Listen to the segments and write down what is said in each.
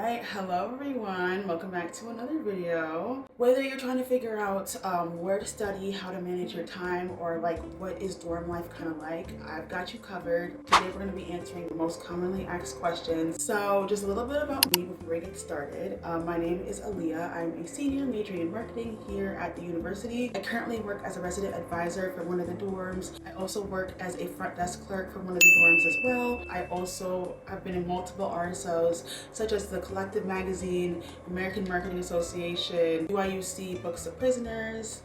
Alright, hello everyone, welcome back to another video. Whether you're trying to figure out where to study, how to manage your time, or like what is dorm life kind of like, I've got you covered. Today we're going to be answering the most commonly asked questions. So just a little bit about me before we get started. My name is Aaliyah. I'm a senior majoring in marketing here at the university. I currently work as a resident advisor for one of the dorms. I also work as a front desk clerk for one of the dorms as well. I also have been in multiple RSOs such as the Collective Magazine, American Marketing Association, UIUC Books of Prisoners,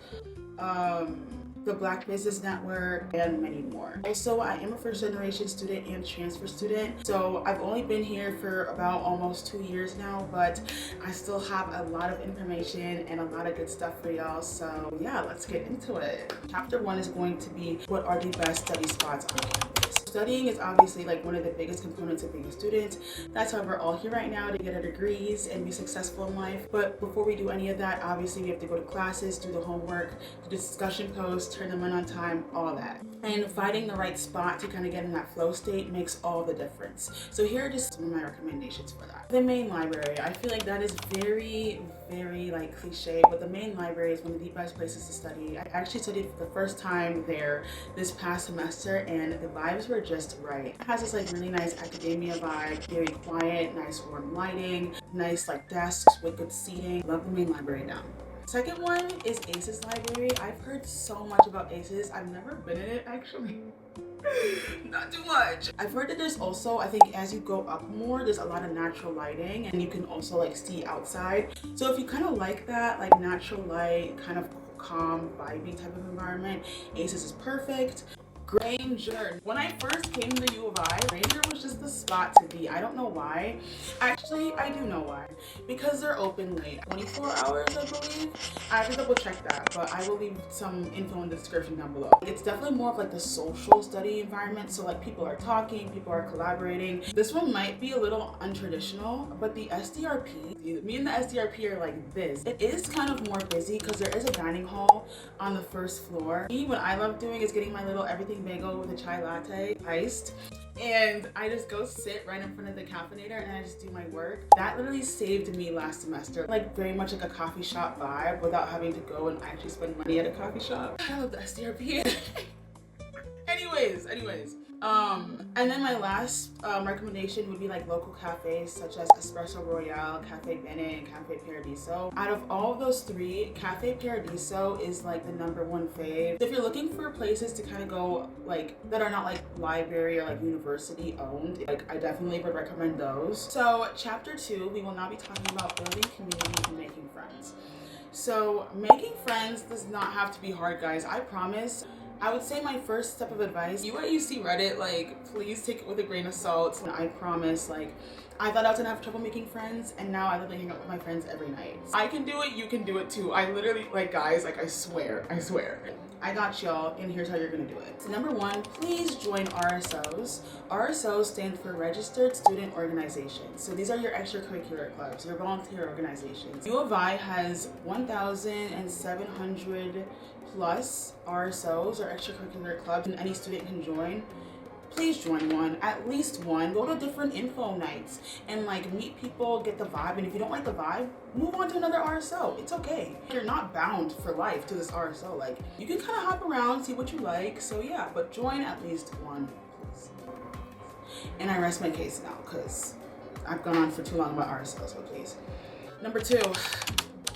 the Black Business Network, and many more. Also, I am a first generation student and transfer student, so I've only been here for about almost 2 years now, but I still have a lot of information and a lot of good stuff for y'all. So yeah, let's get into it. Chapter 1 is going to be what are the best study spots on campus. Studying is obviously like one of the biggest components of being a student. That's why we're all here right now, to get our degrees and be successful in life. But before we do any of that, obviously we have to go to classes, do the homework, do discussion posts, turn them in on time, all that. And finding the right spot to kind of get in that flow state makes all the difference. So here are just some of my recommendations for that. The main library. I feel like that is very like cliche, but the main library is one of the best places to study. I actually studied for the first time there this past semester, and the vibes were just right. It has this like really nice academia vibe, very quiet, nice warm lighting, nice like desks with good seating. Love the main library down. Second one is ACES library. I've heard so much about ACES. I've never been in it actually. Not too much. I've heard that there's also, I think as you go up more, there's a lot of natural lighting and you can also like see outside. So if you kind of like that, like natural light, kind of calm, vibey type of environment, ACES is perfect. Granger. When I first came to U of I, Granger was just the spot to be. I don't know why. Actually, I do know why. Because they're open late. 24 hours, I believe. I have to double check that, but I will leave some info in the description down below. It's definitely more of like the social study environment. So like people are talking, people are collaborating. This one might be a little untraditional, but the SDRP, me and the SDRP are like this. It is kind of more busy because there is a dining hall on the first floor. What I love doing is getting my little everything bagel with a chai latte, iced, and I just go sit right in front of the caffeinator and I just do my work. That literally saved me last semester. Like very much like a coffee shop vibe without having to go and actually spend money at a coffee shop. I love the SDRP. anyways. And then my last recommendation would be like local cafes such as Espresso Royale, Cafe Bene, and Cafe Paradiso. Out of all of those three, Cafe Paradiso is like the #1 fave. So if you're looking for places to kind of go like that are not like library or like university owned, like I definitely would recommend those. So chapter 2, we will now be talking about building community and making friends. So making friends does not have to be hard, guys. I promise. I would say my first step of advice, UIUC Reddit, like please take it with a grain of salt. And I promise, like I thought I was gonna have trouble making friends, and now I literally hang out with my friends every night. I can do it, you can do it too. I literally, like guys, like I swear. I got y'all, and here's how you're gonna do it. So #1, please join RSOs. RSOs stand for Registered Student Organizations. So these are your extracurricular clubs, your volunteer organizations. U of I has 1,700 plus RSOs or extracurricular clubs, and any student can join. Please join one, at least one. Go to different info nights and like meet people, get the vibe. And if you don't like the vibe, move on to another RSO. It's okay. You're not bound for life to this RSO. Like you can kind of hop around, see what you like. So yeah, but join at least one, please. And I rest my case now because I've gone on for too long about RSO, so please. #2,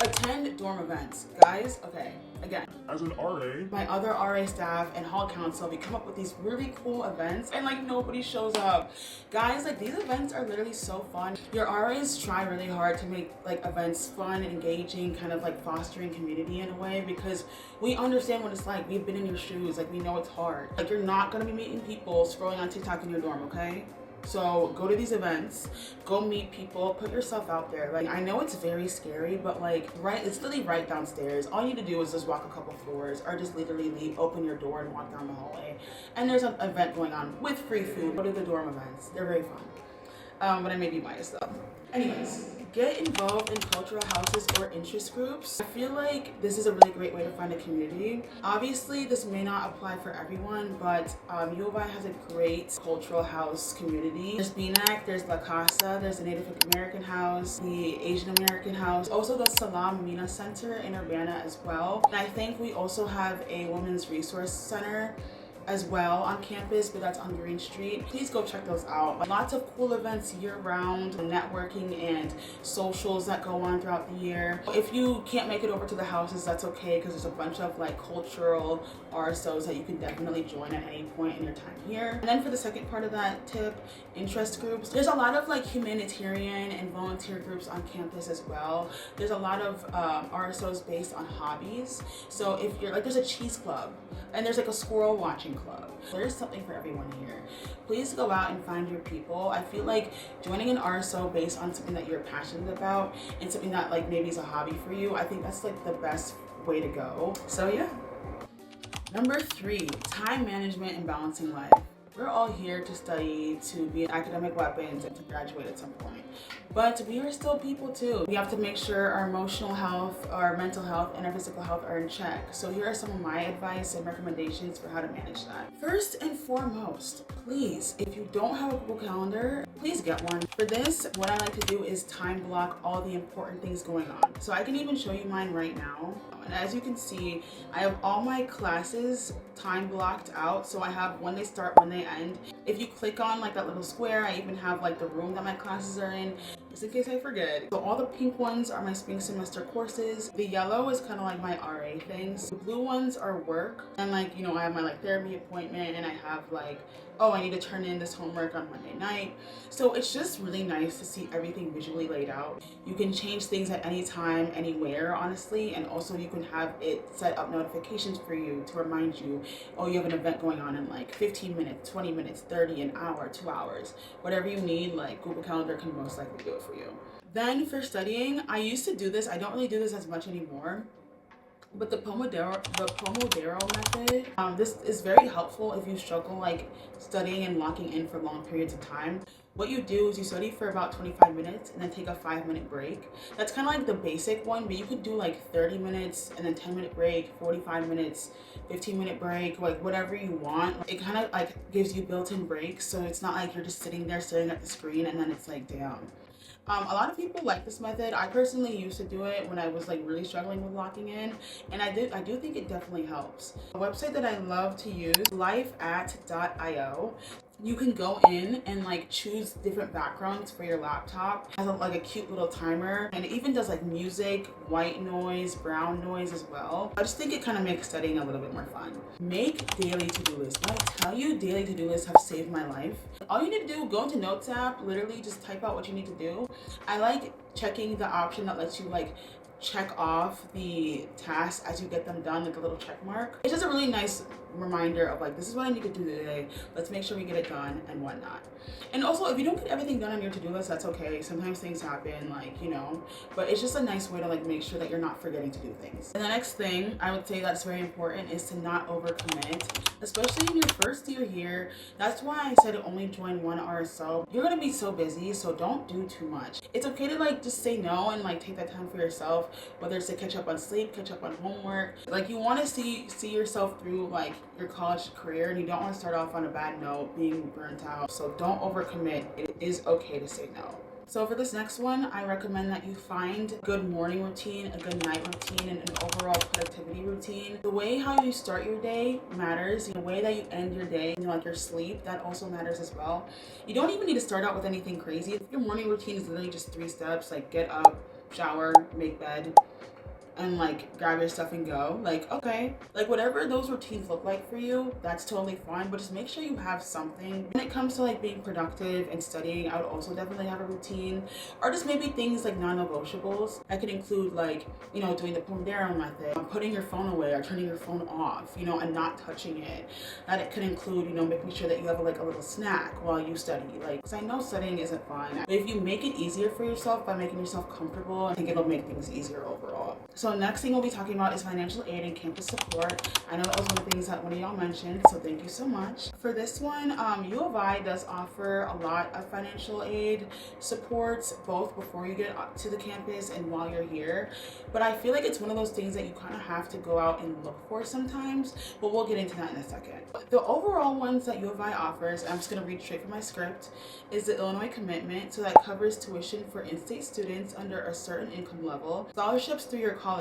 attend dorm events. Guys, okay, again, as an RA, my other RA staff and hall council, we come up with these really cool events and like nobody shows up. Guys, like these events are literally so fun. Your RAs try really hard to make like events fun, engaging, kind of like fostering community in a way, because we understand what it's like. We've been in your shoes, like we know it's hard. Like you're not gonna be meeting people scrolling on TikTok in your dorm, okay? So go to these events, go meet people, put yourself out there. Like I know it's very scary, but like it's literally right downstairs. All you need to do is just walk a couple floors or just literally leave, open your door and walk down the hallway. And there's an event going on with free food. Go to the dorm events. They're very fun. But I may be biased though. Anyways, Get involved in cultural houses or interest groups. I feel like this is a really great way to find a community. Obviously, this may not apply for everyone, but U of I has a great cultural house community. There's BNAC, there's La Casa, there's the Native American House, the Asian American House, also the Salam Mina Center in Urbana as well. And I think we also have a Women's Resource Center as well on campus, but that's on Green Street. Please go check those out. Lots of cool events year-round, networking and socials that go on throughout the year. If you can't make it over to the houses, that's okay, because there's a bunch of like cultural RSOs that you can definitely join at any point in your time here. And then for the second part of that tip, interest groups. There's a lot of like humanitarian and volunteer groups on campus as well. There's a lot of RSOs based on hobbies. So if you're like, there's a cheese club and there's like a squirrel watching club. There's something for everyone here. Please go out and find your people. I feel like joining an RSO based on something that you're passionate about and something that like maybe is a hobby for you, I think that's like the best way to go. So yeah. Number 3, time management and balancing life. We're all here to study, to be academic weapons, and to graduate at some point. But we are still people too. We have to make sure our emotional health, our mental health, and our physical health are in check. So here are some of my advice and recommendations for how to manage that. First and foremost, please, if you don't have a Google Calendar, please get one. For this, what I like to do is time block all the important things going on. So I can even show you mine right now. And as you can see, I have all my classes time blocked out. So I have when they start, when they end. If you click on like that little square, I even have like the room that my classes are in, just in case I forget. So all the pink ones are my spring semester courses. The yellow is kind of like my RA things. The blue ones are work. And like, you know, I have my like therapy appointment, and I have like, oh, I need to turn in this homework on Monday night. So it's just really nice to see everything visually laid out. You can change things at any time, anywhere, honestly. And also you can have it set up notifications for you to remind you, oh, you have an event going on in like 15 minutes, 20 minutes, 30, an hour, 2 hours. Whatever you need, like Google Calendar can most likely do it for you. Then for studying, I used to do this. I don't really do this as much anymore. But the Pomodoro method, this is very helpful if you struggle like studying and locking in for long periods of time. What you do is you study for about 25 minutes and then take a 5-minute break. That's kind of like the basic one, but you could do like 30 minutes and then 10-minute break, 45 minutes, 15-minute break, like whatever you want. It kind of like gives you built-in breaks, so it's not like you're just sitting there staring at the screen and then it's like, damn. A lot of people like this method. I personally used to do it when I was like really struggling with locking in, and I do think it definitely helps. A website that I love to use, lifeat.io. You can go in and like choose different backgrounds for your laptop. It has like a cute little timer, and it even does like music, white noise, brown noise as well. I just think it kind of makes studying a little bit more fun. Make daily to-do lists. When I tell you daily to-do lists have saved my life, all you need to do, go into Notes app, literally just type out what you need to do. I like checking the option that lets you like check off the tasks as you get them done, like a little check mark. It's just a really nice reminder of like, this is what I need to do today. Let's make sure we get it done and whatnot. And also, if you don't get everything done on your to-do list, that's okay. Sometimes things happen, like, you know, but it's just a nice way to like make sure that you're not forgetting to do things. And the next thing I would say that's very important is to not overcommit, especially in your first year here. That's why I said only join one RSO. You're gonna be so busy, so don't do too much. It's okay to like just say no and like take that time for yourself, whether it's to catch up on sleep, catch up on homework. Like you want to see yourself through like your college career, and you don't want to start off on a bad note, being burnt out. So don't overcommit. It is okay to say no. So for this next one, I recommend that you find a good morning routine, a good night routine, and an overall productivity routine. The way how you start your day matters. The way that you end your day, you know, like your sleep, that also matters as well. You don't even need to start out with anything crazy. If your morning routine is literally just 3 steps, like get up, shower, make bed, and like grab your stuff and go, like, okay, like whatever those routines look like for you, that's totally fine, but just make sure you have something. When it comes to like being productive and studying, I would also definitely have a routine, or just maybe things like non-negotiables. I could include like, you know, doing the Pomodoro method, putting your phone away or turning your phone off, you know, and not touching it. That it could include, you know, making sure that you have like a little snack while you study, like, because I know studying isn't fun, but if you make it easier for yourself by making yourself comfortable, I think it'll make things easier overall. So So next thing we'll be talking about is financial aid and campus support. I know that was one of the things that one of y'all mentioned, so thank you so much. For this one, U of I does offer a lot of financial aid supports, both before you get to the campus and while you're here. But I feel like it's one of those things that you kind of have to go out and look for sometimes, but we'll get into that in a second. The overall ones that U of I offers, I'm just going to read straight from my script, is the Illinois Commitment. So that covers tuition for in-state students under a certain income level, scholarships through your college.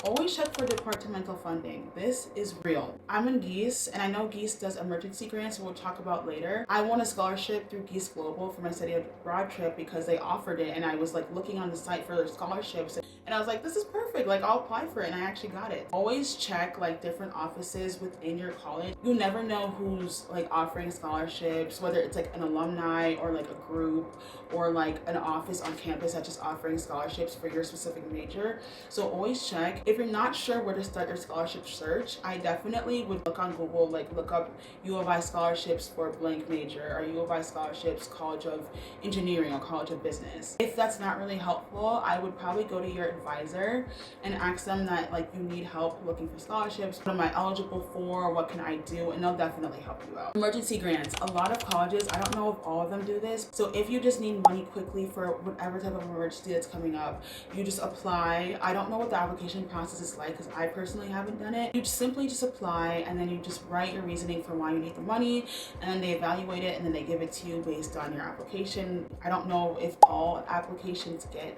Always check for departmental funding. This is real. I'm in Geese, and I know Geese does emergency grants, we'll talk about later. I won a scholarship through Geese Global for my study abroad trip because they offered it, and I was like looking on the site for their scholarships, and I was like, this is perfect, like I'll apply for it, and I actually got it. Always check like different offices within your college. You never know who's like offering scholarships, whether it's like an alumni or like a group or like an office on campus that's just offering scholarships for your specific major. So always check. If you're not sure where to start your scholarship search, I definitely would look on Google, like look up U of I scholarships for blank major or U of I scholarships College of Engineering or College of Business. If that's not really helpful, I would probably go to your advisor and ask them that like you need help looking for scholarships. What am I eligible for? What can I do? And they'll definitely help you out. Emergency grants. A lot of colleges, I don't know if all of them do this. So if you just need money quickly for whatever type of emergency that's coming up, you just apply. I don't know what the application process is like because I personally haven't done it. You simply just apply and then you just write your reasoning for why you need the money, and then they evaluate it and then they give it to you based on your application. I don't know if all applications get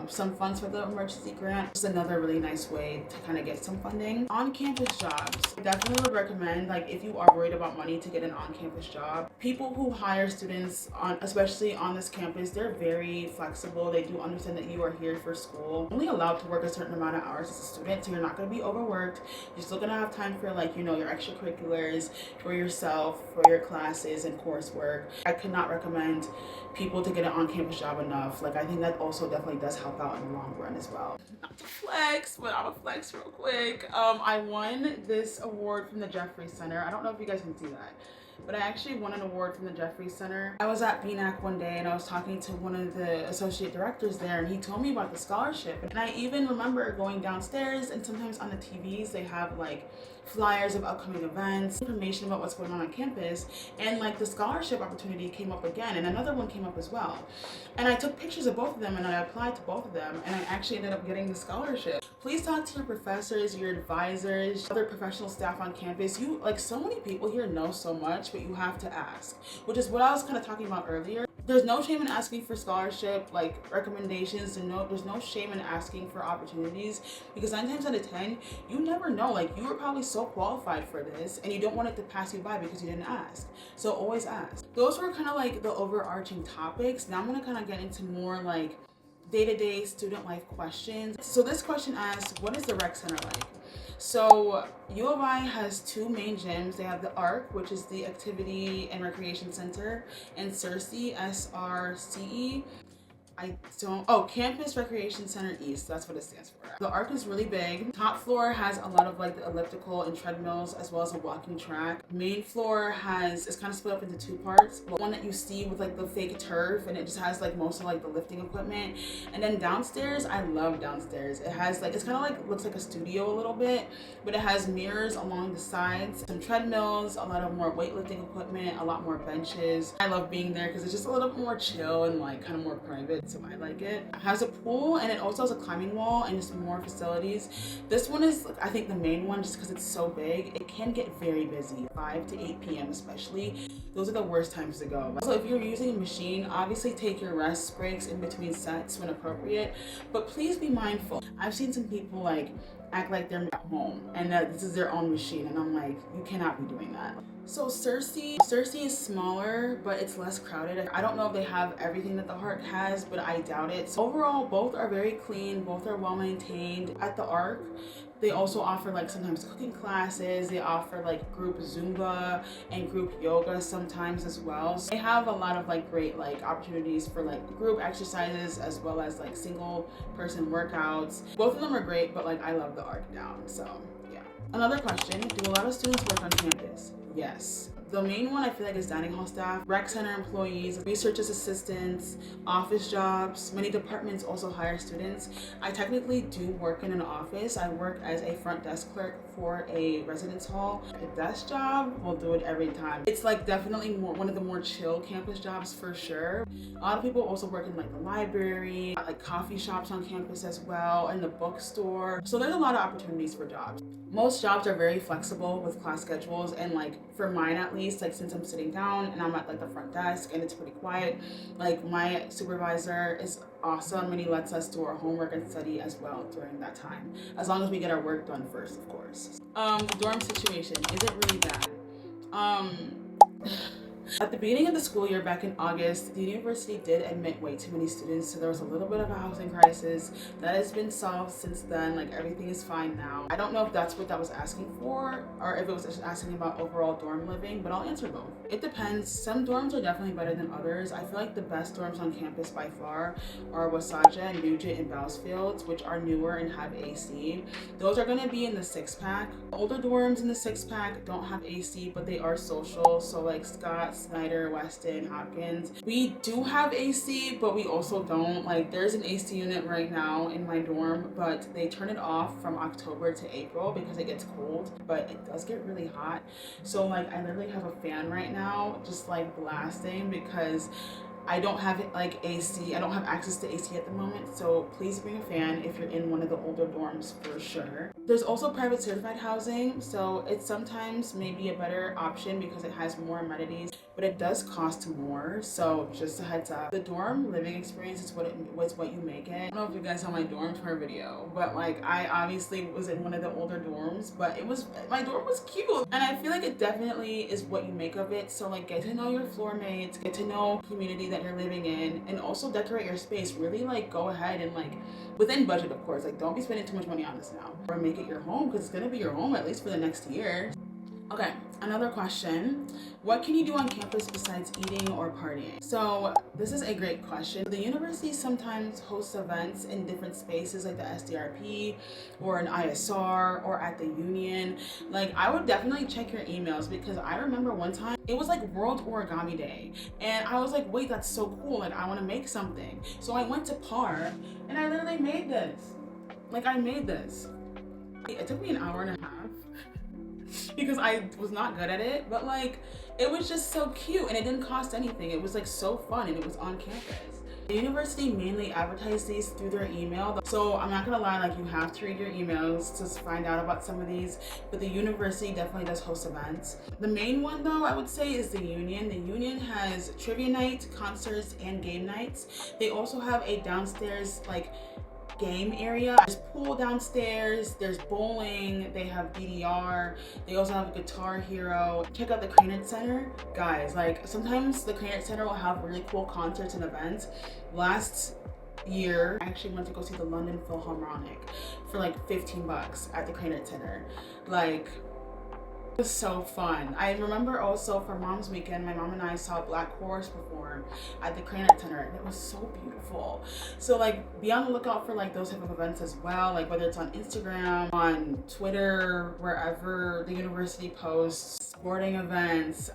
some funds for the emergency grant. It's another really nice way to kind of get some funding. On-campus jobs. I definitely would recommend, like if you are worried about money, to get an on-campus job. People who hire students especially on this campus, they're very flexible. They do understand that you are here for school. Only allowed to work a certain amount of hours as a student, so you're not going to be overworked. You're still going to have time for like, you know, your extracurriculars, for yourself, for your classes and coursework. I could not recommend people to get an on-campus job enough. Like I think that also definitely does help out in the long run as well. Not to flex, but I'm gonna flex real quick. I won this award from the Jeffries Center. I don't know if you guys can see that, but I actually won an award from the Jeffries Center. I was at BNAC one day and I was talking to one of the associate directors there, and he told me about the scholarship. And I even remember going downstairs, and sometimes on the TVs they have like flyers of upcoming events, information about what's going on campus, and like the scholarship opportunity came up again, and another one came up as well. And I took pictures of both of them and I applied to both of them, and I actually ended up getting the scholarship. Please talk to your professors, your advisors, other professional staff on campus. You, like, so many people here know so much, but you have to ask, which is what I was kind of talking about earlier. There's no shame in asking for scholarship, like recommendations, and there's no shame in asking for opportunities, because 9 times out of 10, you never know. Like, you were probably so qualified for this and you don't want it to pass you by because you didn't ask. So always ask. Those were kind of like the overarching topics. Now I'm going to kind of get into more like day-to-day student life questions. So this question asks, what is the rec center like? So U of I has 2 main gyms. They have the ARC, which is the Activity and Recreation Center, and SRCE, SRCE. Campus Recreation Center East, that's what it stands for. The ARC is really big. Top floor has a lot of like the elliptical and treadmills, as well as a walking track. Main floor it's kind of split up into 2 parts. One that you see with like the fake turf, and it just has like most of like the lifting equipment. And then downstairs, I love downstairs. It has like, it's kind of like, looks like a studio a little bit, but it has mirrors along the sides, some treadmills, a lot of more weightlifting equipment, a lot more benches. I love being there because it's just a little bit more chill and like kind of more private. So I like it. It has a pool, and it also has a climbing wall and just more facilities. This one is, I think, the main one just because it's so big. It can get very busy, 5 to 8 p.m. especially. Those are the worst times to go. So if you're using a machine, obviously take your rest breaks in between sets when appropriate, but please be mindful. I've seen some people like act like they're at home and that this is their own machine, and I'm like, you cannot be doing that. So SRCE is smaller, but it's less crowded. I don't know if they have everything that the ARC has, but I doubt it. So overall, both are very clean, both are well maintained. At the ARC, they also offer like sometimes cooking classes. They offer like group Zumba and group yoga sometimes as well. So they have a lot of like great like opportunities for like group exercises as well as like single person workouts. Both of them are great, but like I love the ARC down. So yeah. Another question, do a lot of students work on campus? Yes. The main one I feel like is dining hall staff, rec center employees, research assistants, office jobs. Many departments also hire students. I technically do work in an office. I work as a front desk clerk for a residence hall. A desk job, will do it every time. It's like definitely one of the more chill campus jobs for sure. A lot of people also work in like the library, like coffee shops on campus as well, and the bookstore. So there's a lot of opportunities for jobs. Most jobs are very flexible with class schedules, and like for mine at least, like since I'm sitting down and I'm at like the front desk and it's pretty quiet, like my supervisor is awesome and he lets us do our homework and study as well during that time, as long as we get our work done first, of course. The dorm situation isn't really bad. At the beginning of the school year back in August, the university did admit way too many students, so there was a little bit of a housing crisis. That has been solved since then, like everything is fine now. I don't know if that's what that was asking for or if it was just asking about overall dorm living, but I'll answer both. It depends. Some dorms are definitely better than others. I feel like the best dorms on campus by far are Wasaja, Nugent, and Bausfields, which are newer and have AC. Those are going to be in the 6-pack. Older dorms in the 6-pack don't have AC, but they are social, so like Scott, Snyder, Weston, Hopkins. We do have AC, but we also don't. Like there's an AC unit right now in my dorm, but they turn it off from October to April because it gets cold, but it does get really hot. So like I literally have a fan right now just like blasting because I don't have like AC. I don't have access to AC at the moment, so please bring a fan if you're in one of the older dorms for sure. There's also private certified housing, so it's sometimes maybe a better option because it has more amenities, but it does cost more, so just a heads up. The dorm living experience is what you make it. I don't know if you guys saw my dorm tour video, but like I obviously was in one of the older dorms, but my dorm was cute, and I feel like it definitely is what you make of it. So like get to know your floor mates, get to know the community that you're living in, and also decorate your space. Really like go ahead and like within budget, of course, like don't be spending too much money on this now, or make it your home because it's gonna be your home at least for the next year. Okay, another question. What can you do on campus besides eating or partying? So this is a great question. The university sometimes hosts events in different spaces like the SDRP or an ISR or at the union. Like I would definitely check your emails because I remember one time it was like World Origami Day and I was like, wait, that's so cool. Like I want to make something. So I went to PAR and I literally made this. Like I made this. It took me an hour and a half because I was not good at it, but like it was just so cute and it didn't cost anything. It was like so fun and it was on campus. The university mainly advertised these through their email, so I'm not gonna lie, like you have to read your emails to find out about some of these, but the university definitely does host events. The main one though I would say is the union. The union has trivia night, concerts, and game nights. They also have a downstairs like game area. There's pool downstairs, there's bowling, they have DDR, they also have a Guitar Hero. Check out the Cranard Center. Guys, like sometimes the Cranard Center will have really cool concerts and events. Last year, I actually went to go see the London Philharmonic for like 15 bucks at the Cranard Center. Like, it was so fun. I remember also for Mom's Weekend, my mom and I saw Black Horse perform at the Cranard Center, and it was so beautiful. So like be on the lookout for like those type of events as well, like whether it's on Instagram, on Twitter, wherever the university posts sporting events.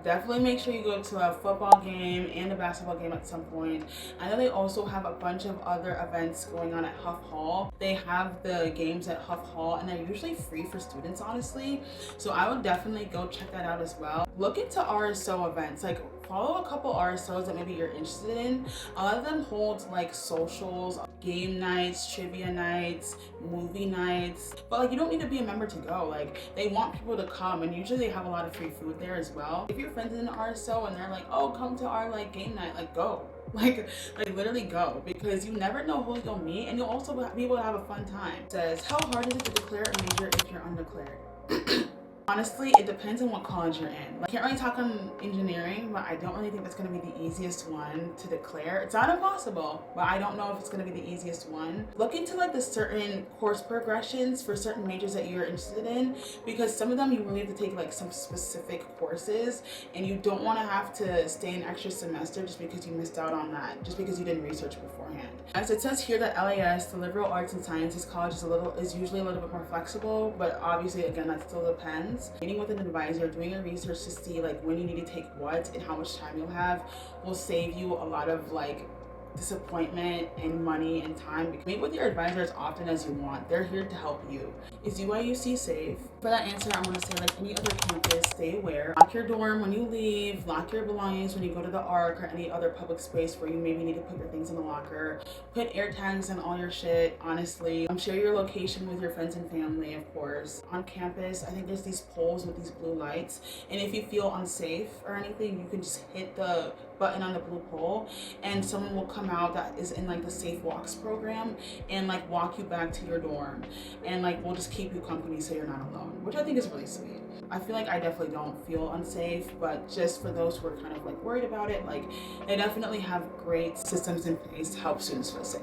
Definitely make sure you go to a football game and a basketball game at some point. I know they also have a bunch of other events going on at Huff Hall. They have the games at Huff Hall and they're usually free for students, honestly. So I would definitely go check that out as well. Look into RSO events, like follow a couple RSOs that maybe you're interested in. A lot of them hold like socials, game nights, trivia nights, movie nights, but like you don't need to be a member to go. Like they want people to come, and usually they have a lot of free food there as well. If your friends in an RSO and they're like, oh, come to our like game night, like go. Like literally go, because you never know who you'll meet, and you'll also be able to have a fun time. It says, how hard is it to declare a major if you're undeclared? Honestly, it depends on what college you're in. Like, I can't really talk on engineering, but I don't really think that's going to be the easiest one to declare. It's not impossible, but I don't know if it's going to be the easiest one. Look into like the certain course progressions for certain majors that you're interested in, because some of them you really have to take like some specific courses, and you don't want to have to stay an extra semester just because you missed out on that, just because you didn't research beforehand. As it says here that LAS, the Liberal Arts and Sciences College, is usually a little bit more flexible, but obviously again that still depends. Meeting with an advisor, doing your research to see like when you need to take what and how much time you'll have will save you a lot of like disappointment and money and time. Meet with your advisor as often as you want. They're here to help you. Is UIUC safe? For that answer, I want to say, like any other campus, stay aware. Lock your dorm when you leave. Lock your belongings when you go to the ARC or any other public space where you maybe need to put your things in the locker. Put air tags on all your shit, honestly. Share your location with your friends and family, of course. On campus, I think there's these poles with these blue lights, and if you feel unsafe or anything, you can just hit the button on the blue pole and someone will come out that is in like the Safe Walks program and like walk you back to your dorm, and like we'll just keep you company so you're not alone, which I think is really sweet. I feel like I definitely don't feel unsafe, but just for those who are kind of like worried about it, like they definitely have great systems in place to help students feel safe.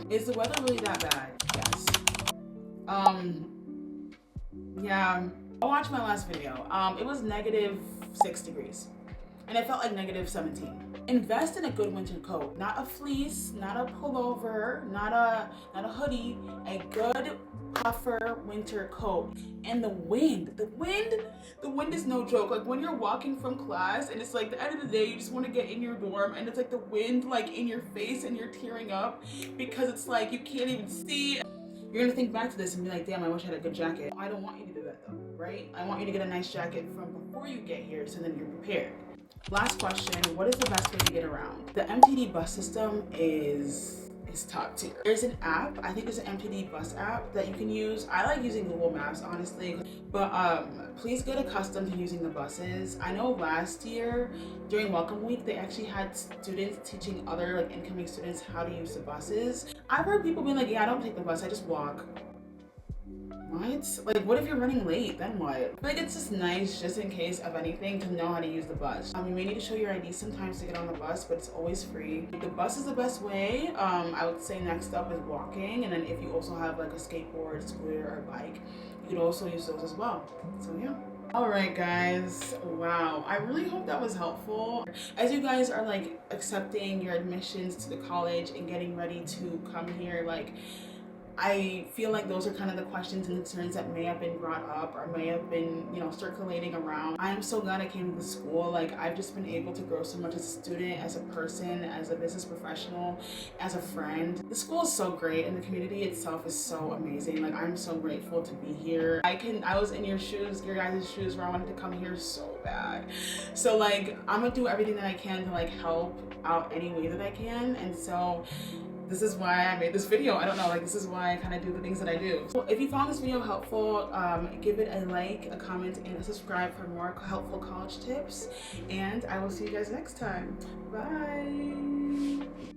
Is the weather really that bad? Yes. Yeah, I watched my last video. It was -6 degrees. And it felt like -17. Invest in a good winter coat, not a fleece, not a pullover, not a hoodie, a good puffer winter coat. And the wind is no joke. Like when you're walking from class and it's like the end of the day, you just want to get in your dorm and it's like the wind like in your face and you're tearing up because it's like you can't even see. You're gonna think back to this and be like, damn, I wish I had a good jacket. I don't want you to do that though, right? I want you to get a nice jacket from before you get here so then you're prepared. Last question, what is the best way to get around? The MTD bus system is top tier. There's an app, I think there's an MTD bus app that you can use. I like using Google Maps, honestly, but please get accustomed to using the buses. I know last year during Welcome Week, they actually had students teaching other like incoming students how to use the buses. I've heard people being like, yeah, I don't take the bus, I just walk. What? Like, what if you're running late? Then what? I feel like it's just nice, just in case of anything, to know how to use the bus. You may need to show your ID sometimes to get on the bus, but it's always free. The bus is the best way. I would say next up is walking, and then if you also have like a skateboard, scooter, or bike, you could also use those as well. So yeah. Alright guys, wow, I really hope that was helpful. As you guys are like accepting your admissions to the college and getting ready to come here, like I feel like those are kind of the questions and concerns that may have been brought up or may have been, you know, circulating around. I am so glad I came to the school. Like I've just been able to grow so much as a student, as a person, as a business professional, as a friend. The school is so great and the community itself is so amazing. Like I'm so grateful to be here. I was in your shoes, your guys' shoes, where I wanted to come here so bad. So like I'm gonna do everything that I can to like help out any way that I can, and so this is why I made this video. I don't know, like this is why I kind of do the things that I do. So if you found this video helpful, give it a like, a comment, and a subscribe for more helpful college tips. And I will see you guys next time. Bye.